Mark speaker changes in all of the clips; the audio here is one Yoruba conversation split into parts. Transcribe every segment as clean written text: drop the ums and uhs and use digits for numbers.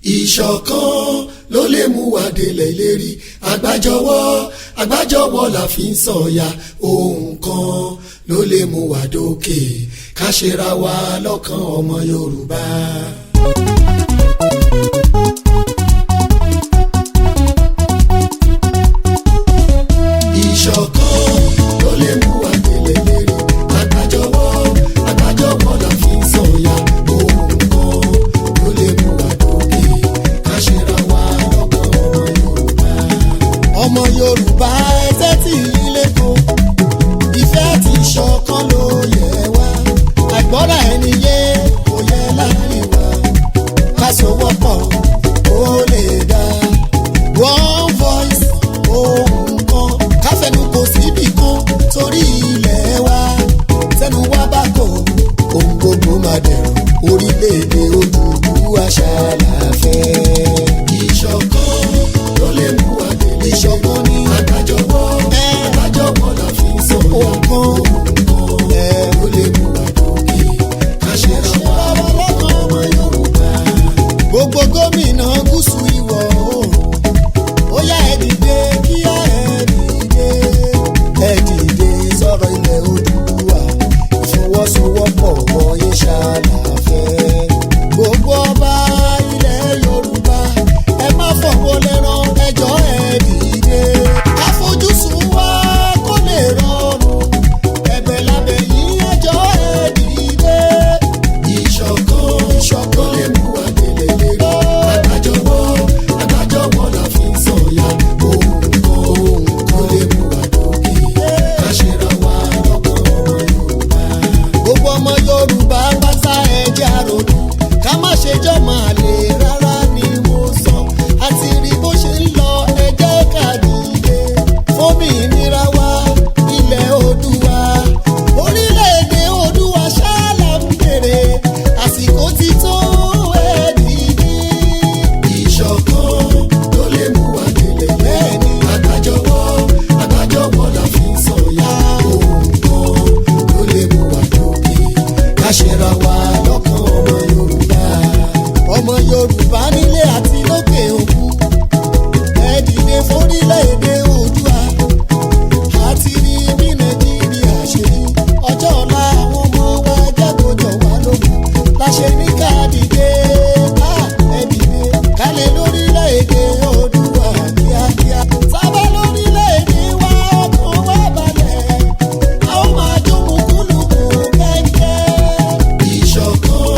Speaker 1: ìṣọ̀kan ló lè mú wa délẹ̀ ìlérí àgbájọwọ́ la fi ń sọ̀yà ohun kan ló lè mú wa dókè ká ṣera wa lọ́kàn ọmọ Yorùbá. ìṣọ̀kan ló lè mú wa délẹ̀ ìlérí àgbájọwọ́ la fi ń sọ̀yà ohun kan ló lè mú wa dókè ká ṣera wa lọ́kàn ọmọ Yorùbá. ẹsẹ̀ tí ilé kó ìfẹ́ àti ìṣọ̀kan ló yẹ wá àìgbọ́ra ẹni yé kò yẹ láàrin wa ká sowọ́pọ̀ ó lè dá one voice ohun kan ká fẹnu kò síbì kan torí ilẹ̀ wa tẹnu wa bá kò ohun gbogbo máa dẹ̀rùn orílẹ̀-èdè Odùduwà ṣàlàfẹ́. ìṣọ̀kan ló lè mú wa délé ìṣọ̀kan ní àgbájọwọ́ la fi ń sọ̀yà ohun kan ló lè mú wa dókè ká ṣera wa lọ́kàn ọmọ Yorùbá. gbogbo gómìnà gúúsù ìwọ̀ oòrùn ó yá ẹ dìde kíá ẹ dìde sọ̀rọ̀ ilẹ̀ Odùduwà ìfọwọ́sowọ́pọ̀ wọ̀nyí ṣàlàfẹ́. gbogbo ọba ilẹ̀ Yorùbá ẹ má fọwọ́ lẹ́rán ẹjọ́ ẹ dìde àfojúsùn wa kó lè rọrùn ẹ̀bẹ̀ lábẹ́ yìí ẹjọ́ ẹ dìde. ìṣọ̀kan lè mú wa délé lérí àgbájọwọ́ la fi ń sọ̀yà ohun kan lè mú wa dókè ká ṣera wa lọ́kàn ọmọ Yorùbá. gbogbo ọmọ Yorùbá pátá ẹjẹ́ àròdù ká má ṣe jọ́ máa lè rárá ni mo sọ àti rí bó ṣe ń lọ ẹjẹ́ ká dìde fómìnira wa ilẹ̀ Oòduà orílẹ̀-èdè Oòduà ṣáàlà ń bèrè àsìkò ti tó ẹ dìde. ìṣọ̀kan ló lè mú wa délé lẹ́ni àgbájọwọ́ la fi ń sọ̀yà ohun kan ló lè mú wa dókè ká ṣera wa lọ́kàn ọmọ Yorùbá. ọmọ Yorùbá nílé àti lókè òkun ẹ dìde fórílẹ̀-èdè Oòduà àti rí bí Nàìjíríà ṣe rí ọjọ́ ọ̀la àwọn ọmọ wa jágojọ wà lógun láṣẹ ní ká dìde ẹ dìde kálẹ̀ lórílẹ̀-èdè Oòduà kíákíá sábà lórílẹ̀-èdè wa ọkàn wa balẹ̀ a ó máa jó mùkúlùkù kẹ́kẹ́. ìṣọ̀kan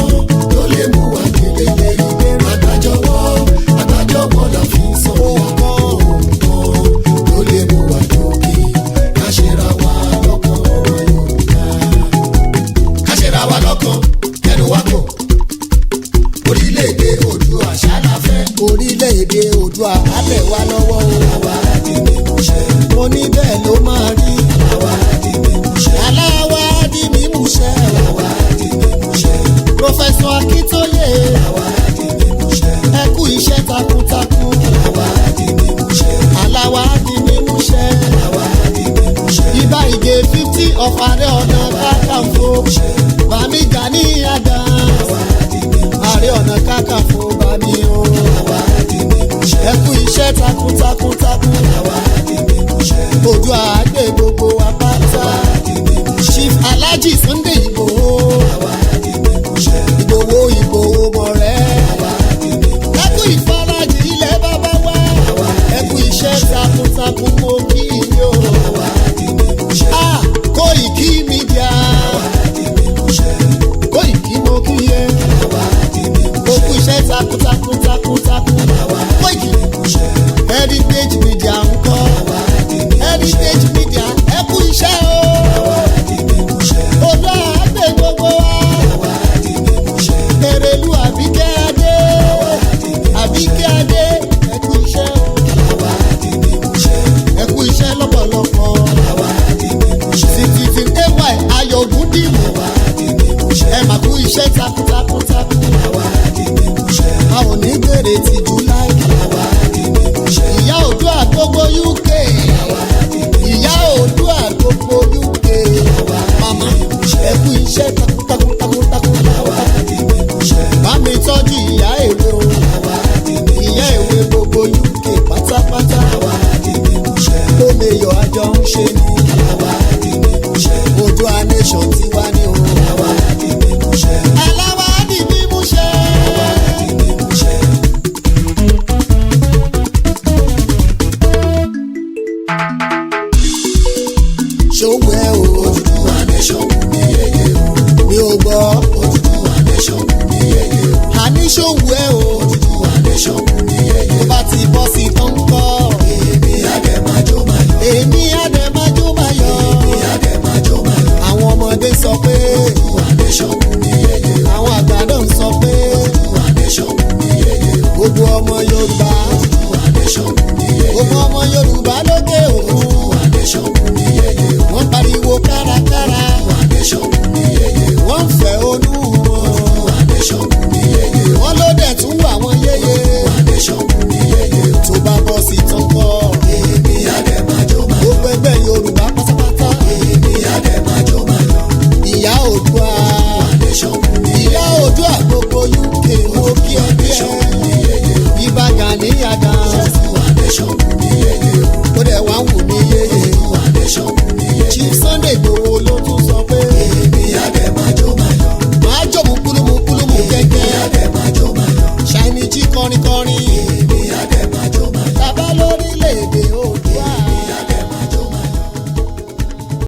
Speaker 1: ló lè mú wa délé lérí àgbájọwọ́ la fi ń sọ̀yà ohun kan ló lè mú wa dókè ká ṣera wa lọ́kàn ọmọ Yorùbá. ká ṣera wa lọ́kàn kẹnu wa kò orílẹ̀-èdè Oòduà ṣàlàfẹ́. orílẹ̀-èdè Oòduà á tẹ̀ wá lọ́wọ́ o. àwa di mímúṣẹ. mo ní bẹ́ẹ̀ ló máa rí. àwa di mímúṣẹ. aláwa di mímúṣẹ. àwa di mímúṣẹ. Prọfẹ̀sọ̀ Akíntóyè. àwa di mímúṣẹ. ẹ kú iṣẹ́ takuntakun. àwa di mímúṣẹ. aláwa di mímúṣẹ. àwa di mímúṣẹ. Ìbà Ìgè 50 of Ààrẹ Ọ̀nà Kakanfò. Bàmí Gani Adams. àwa di mímúṣẹ. Ààrẹ Ọ̀nà Kakanfò bàmí o. àwa di mímúṣẹ. ẹ kú iṣẹ́ takuntakun. àwa di mímúṣẹ. Oòduà gbé gbogbo wa pátá. àwa di mímúṣẹ. Chief Alhaji Sunday Igboho. àwa di mímúṣẹ. Ìgbòho mọ̀rẹ́. àwa di mímúṣẹ. ẹ kú ìfarajì ilẹ̀ bàbá wa. àwa ẹ kú iṣẹ́ takuntakun mo kí yín o. àwa di mímúṣẹ. Koiki Media. àwa di mímúṣẹ. Koiki mo kí yẹ. àwa di mímúṣẹ. ó kú iṣẹ́ takuntakun. àwa Koiki mímúṣẹ. Heritage Media ń kọ́. àwa di mímúṣẹ. Heritage Media ẹ kú iṣẹ́ o. àwa di mímúṣẹ. Oòduà gbé gbogbo wa. àwa di mímúṣẹ. Erelu Àbíkẹ́ Adé. àwa di mímúṣẹ. Àbíkẹ́ Adé ẹ kú iṣẹ́ o. àwa di mímúṣẹ. ẹ kú iṣẹ́ lọ́pọ̀lọpọ̀. àwa di mímúṣẹ. Citizen AY Ayọ̀ Ògúndìmú. àwa di mímúṣẹ. ẹ mà kú iṣẹ́ takuntakun. àwa di mímúṣẹ. a ò ní gbèrè tìjú láì. àwa di mímúṣẹ. ìyá Oòduà gbogbo UK. àwa di mímúṣẹ. ìyá Oòduà gbogbo UK. àwa màmá ẹ kú iṣẹ́ takuntakun. àwa di mímúṣẹ. bá mi tọ́jú ìyá èrè o. àwa wù ẹ́ o. Odùduwà nation wù mí yẹyẹ. Tó bá ti bọ́ sí tán kọ́. Èmi àdèmájó máa yọ̀. Èmi àdèmájó máa yọ̀. Èmi àdèmájó máa yọ̀. Àwọn ọmọdé sọ pé. Odùduwà nation wù mí yẹyẹ. Àwọn àgbà náà sọ pé. Odùduwà nation wù mí yẹyẹ. Gbogbo ọmọ Yorùbá. Odùduwà nation wù mí yẹyẹ. Gbogbo ọmọ Yorùbá lókè òkun. Odùduwà nation wù mí yẹyẹ. Wọ́n pariwo kárakára. Odùduwà nation wù mí yẹyẹ.